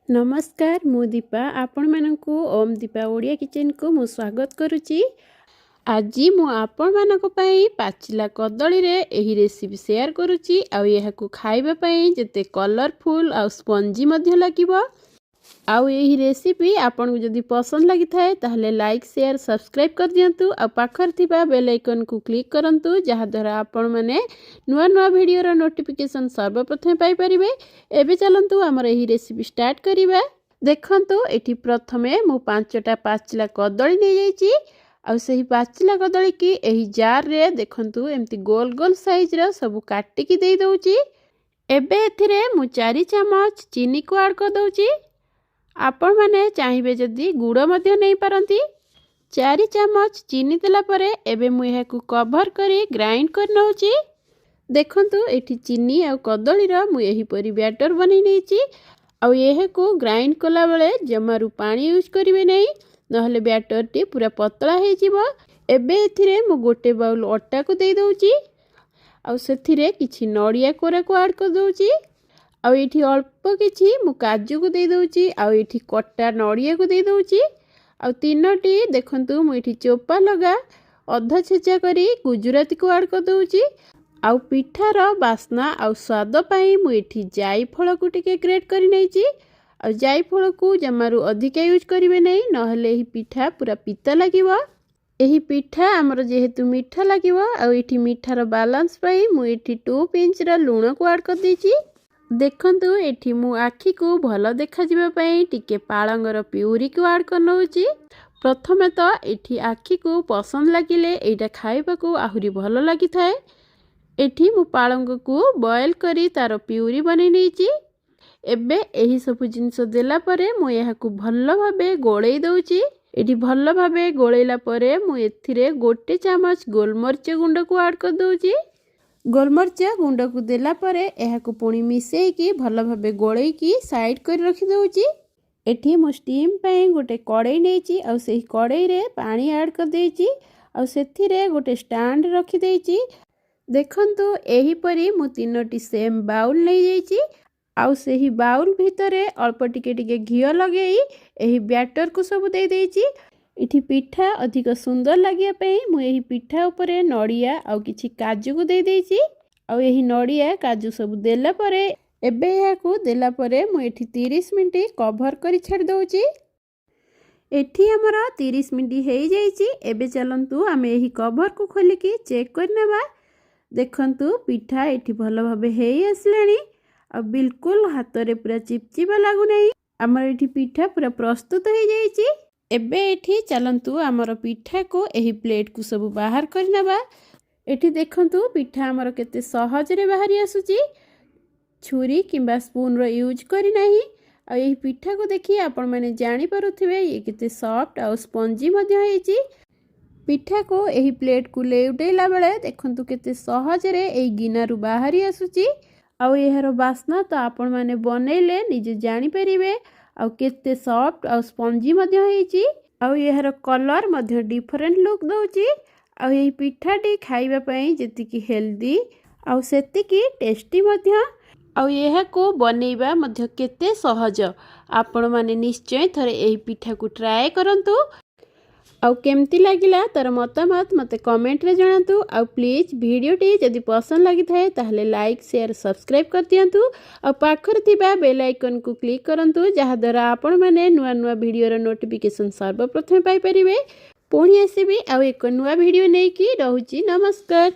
नमस्कार मु दीपा आपण मानकु ओम दीपा ओडिया किचन को मु स्वागत करुच्ची। आज मु आपण मानक पई पाचिला कदली रे एही रेसिपी शेयर करुच्ची। आ यहाकू खाइबा पई जते कलरफुल आ स्पंजी मध्य लागिबो। आउ यही रेसिपी आपन को जदी पसंद लगी थाए ताहले लाइक शेयर सब्सक्राइब कर दियंतु। आ पाखर थिबा बेल आइकन को क्लिक करंतु जहा द्वारा आपण माने नुआ नुआ वीडियो रो नोटिफिकेशन सर्वप्रथम पाई परिबे। एबे चलंतु हमर एही रेसिपी स्टार्ट करिबा। देखंतु एठी प्रथमे मु 5टा पाचिला कदली नै जाईची। आ सही पाचिला कदली की एही जार रे देखंतु एम्ति गोल गोल साइज रो सब काटी की देई दउची। एबे एथिरे मु 4 चम्मच चीनी को ऐड कर दउची। आपण माने चाहिए जदि गुड़ मध्य नहीं पारंती। 4 चम्मच चीनी देला परे एबे मु एहाकू कवर करी ग्राइंड कर नउची। देखंतु एठी चीनी आ कदली रो मु एही परी बैटर बनै नैची। आ एहाकू ग्राइंड कला बेले जमारू पानी यूज करिवे नै नहले बैटर टी पूरा पतला हे जिवो। एबे एथिरे मु गोटे बाउल आटा को देई दउची। आ सेथिरे किछि नडिया कोरा को ऐड कर दउची। आ एठी अल्प किछि मु काजू को दे दउची। आ एठी कट्टा नडिया को दे दउची। आ तीनोटी देखंतु मु एठी चोपा लगा अधा छेचा करी गुजराती को ऐड कर दउची। आ पिठार बास्ना आ स्वाद पई मु एठी जायफल को टिके ग्रेट करी नैची। आ जायफल को जमारू अधिक यूज करिवे नै नहले एही पिठा पूरा पिता लागिवो। एही पिठा हमर जेहेतु मीठा लागिवो। आ एठी मीठार बैलेंस पई मु एठी 2 पिंच रा लूण को ऐड कर देची। देखंतु एठी मु आखी को भल देखा जिबा पई टिके पालंगर प्यूरी को ऐड कर नउची। प्रथमे तो एठी आखी को पसंद लागिले एटा खाइबा को आहुरी भल लागि थाए। एठी मु पालंग को बॉयल करी तार प्यूरी बनै नैची। एबे एही सब जिंस देला परे मु एहा को भल भाबे गोळेई दउची। एठी भल भाबे गोळेला परे मु एथिरे गोटे चम्मच गोलमरिच गुंड को ऐड कर दउची। गोलमरिच गुंड को देला परे एहा को पुणी मिसेई की भल भाबे गोळेई की साइड कर रखि दउची। एठी मु स्टीम पई गोटे कड़ाई नैची। आ सेही कड़ाई रे पानी ऐड कर देची। आ सेथिरे गोटे स्टैंड रखि देची। देखंतु एही परी मु तीनोटी सेम बाउल नै जाईची। आ सेही बाउल भितरे अल्प टिके टिके घियो लगेई एही बैटर को सब दे देची। इठी पिठा अधिक सुंदर लगिया पे मु एही पिठा ऊपर नडिया आ किछि काजू को दे देची। आ एही नडिया काजू सब देला परे एबे याकू देला परे मु एठी 30 मिनिट कवर करी छाड़ दउची। एठी हमरा 30 मिनिट हे जाईची। एबे चलंतु आमे एही कवर को खोली की चेक कर नेबा। देखंतु पिठा एठी भलो भाबे हे आसलानी। आ बिल्कुल हाथ रे पूरा चिपचिपा लागु नै। हमर एठी पिठा पूरा प्रस्तुत हे जाईची। एबे एठी चलंतु आमर पिठा को एही प्लेट को सब बाहर कर नेबा। एठी देखंतु पिठा आमर केते सहज रे बाहरी आसुची। छुरी किंबा स्पून रो यूज करी नाही। आ एही पिठा को देखि आपण माने जानि पारुथिबे ये केते सॉफ्ट आ स्पंजी मध्य हेची। पिठा को एही प्लेट को लेउटेला बेले देखंतु केते सहज रे एही गिनारु बाहरी आसुची। आ एहारो बास्ना तो आपण माने बनेले निजे जानि परिबे। आ केते सॉफ्ट आ स्पंजी मध्य हेची। आ एहारो कलर मध्य डिफरेंट लुक दउची। आ एही पिठाटी खाइबा पई जेतिकी हेल्दी आ सेतिकी टेस्टी मध्य। आ एहा को बनेइबा मध्य केते सहज। आपण माने निश्चय थरे एही पिठा को ट्राई करंतु। आ केमती लागिला तार मतामत मते कमेंट रे जणांतु। आ प्लीज वीडियो टी जदि पसंद लागि थाए ताहले लाइक शेयर सब्सक्राइब कर दियंतु। आ पाखर थिबा बेल आइकन को क्लिक करंतु जहा द्वारा आपण माने नुआ नुआ वीडियो रो नोटिफिकेशन सर्वप्रथम पाई परिबे। पुणी आसीबी आ एक नुआ वीडियो नै की रहूची। नमस्कार।